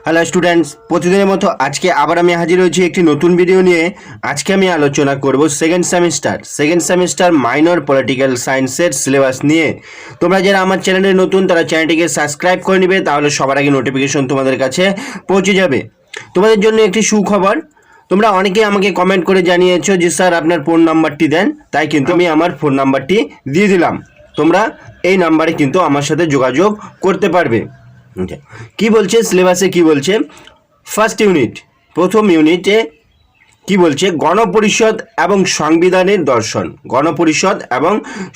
Hello students, প্রতিদিনের মতো আজকে আবার আমি হাজির হয়েছি একটি নতুন ভিডিও নিয়ে। আজকে আমি আলোচনা করব সেকেন্ড সেমিস্টার মাইনর পলিটিক্যাল সায়েন্সের সিলেবাস নিয়ে। তোমরা যারা আমার চ্যানেলে নতুন তারা চ্যানেলটিকে সাবস্ক্রাইব করে নেবে, তাহলে সবার আগে নোটিফিকেশন তোমাদের কাছে পৌঁছে যাবে। তোমাদের জন্য একটি সুখবর, তোমরা অনেকেই আমাকে কমেন্ট করে জানিয়েছো যে স্যার আপনার ফোন নাম্বারটি দেন, তাই কিন্তু আমি আমার ফোন নাম্বারটি দিয়ে দিলাম। তোমরা এই নাম্বারে কিন্তু আমার সাথে যোগাযোগ করতে পারবে। কি বলছে সিলেবাসে, কি বলছে ফার্স্ট ইউনিট, প্রথম ইউনিটে কি বলছে, গণপরিষদ এবং সংবিধানের দর্শন। গণপরিষদ এবং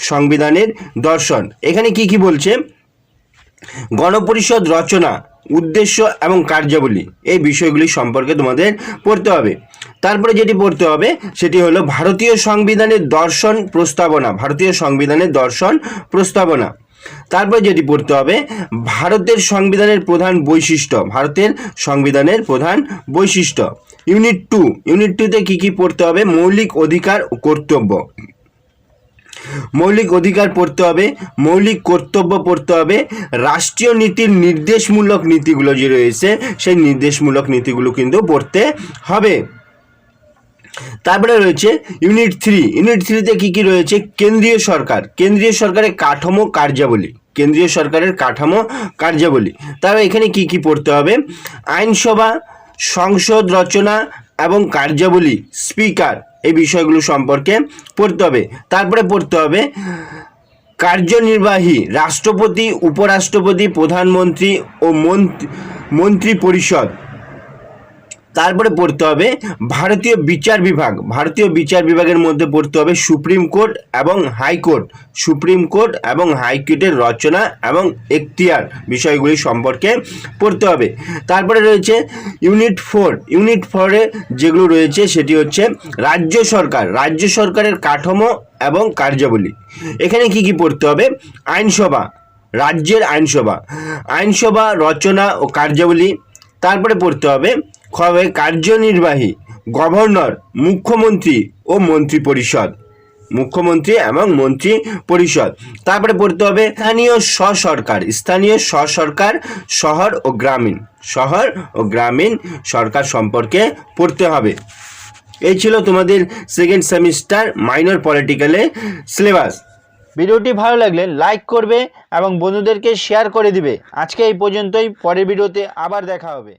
সংবিধানের দর্শন, এখানে কি কি বলছে, গণপরিষদ রচনা, উদ্দেশ্য এবং কার্যাবলী, এই বিষয়গুলি সম্পর্কে তোমাদের পড়তে হবে। তারপরে যেটি পড়তে হবে সেটি হলো ভারতীয় সংবিধানের দর্শন প্রস্তাবনা। ভারতীয় সংবিধানের দর্শন প্রস্তাবনা। তারপরে যেটি পড়তে হবে ভারতের সংবিধানের প্রধান বৈশিষ্ট্য। ভারতের সংবিধানের প্রধান বৈশিষ্ট্য। ইউনিট 2তে কি কি পড়তে হবে, মৌলিক অধিকার ও কর্তব্য। মৌলিক অধিকার পড়তে হবে, মৌলিক কর্তব্য পড়তে হবে, রাষ্ট্রীয় নীতির নির্দেশমূলক নীতিগুলো যে রয়েছে সেই নির্দেশমূলক নীতিগুলো কিন্তু পড়তে হবে। তারপরে রয়েছে ইউনিট 3তে কি কি রয়েছে, কেন্দ্রীয় সরকার, কেন্দ্রীয় সরকারের কাঠামো কার্যাবলী, কেন্দ্রীয় সরকারের কাঠামো কার্যাবলী। তারপর এখানে কি কি পড়তে হবে, আইনসভা, সংসদ রচনা এবং কার্যাবলী, স্পিকার, এই বিষয়গুলো সম্পর্কে পড়তে হবে। তারপরে পড়তে হবে কার্যনির্বাহী, রাষ্ট্রপতি, উপরাষ্ট্রপতি, প্রধানমন্ত্রী ও মন্ত্রী পরিষদ। তারপরে পড়তে হবে ভারতীয় বিচার বিভাগ। ভারতীয় বিচার বিভাগের মধ্যে পড়তে হবে সুপ্রিম কোর্ট এবং হাইকোর্ট। সুপ্রিম কোর্ট এবং হাইকোর্টের রচনা এবং এখতিয়ার, বিষয়গুলি সম্পর্কে পড়তে হবে। তারপরে রয়েছে ইউনিট 4 যেগুলো রয়েছে সেটি হচ্ছে রাজ্য সরকার, রাজ্য সরকারের কাঠামো এবং কার্যাবলী। এখানে কি কি পড়তে হবে, আইনসভা, রাজ্যের আইনসভা রচনা ও কার্যাবলী। তারপরে পড়তে হবে কার্যনির্বাহী, গভর্নর, মুখ্যমন্ত্রী ও মন্ত্রী পরিষদ, মুখ্যমন্ত্রী এবং মন্ত্রী পরিষদ। তারপরে পড়তে হবে স্থানীয় স্বসরকার, শহর ও গ্রামীণ সরকার সম্পর্কে পড়তে হবে। এই ছিল তোমাদের সেকেন্ড সেমিস্টার মাইনর পলিটিক্যালের সিলেবাস। ভিডিওটি ভালো লাগলে লাইক করবে এবং বন্ধুদেরকে শেয়ার করে দিবে। আজকে এই পর্যন্তই, পরের ভিডিওতে আবার দেখা হবে।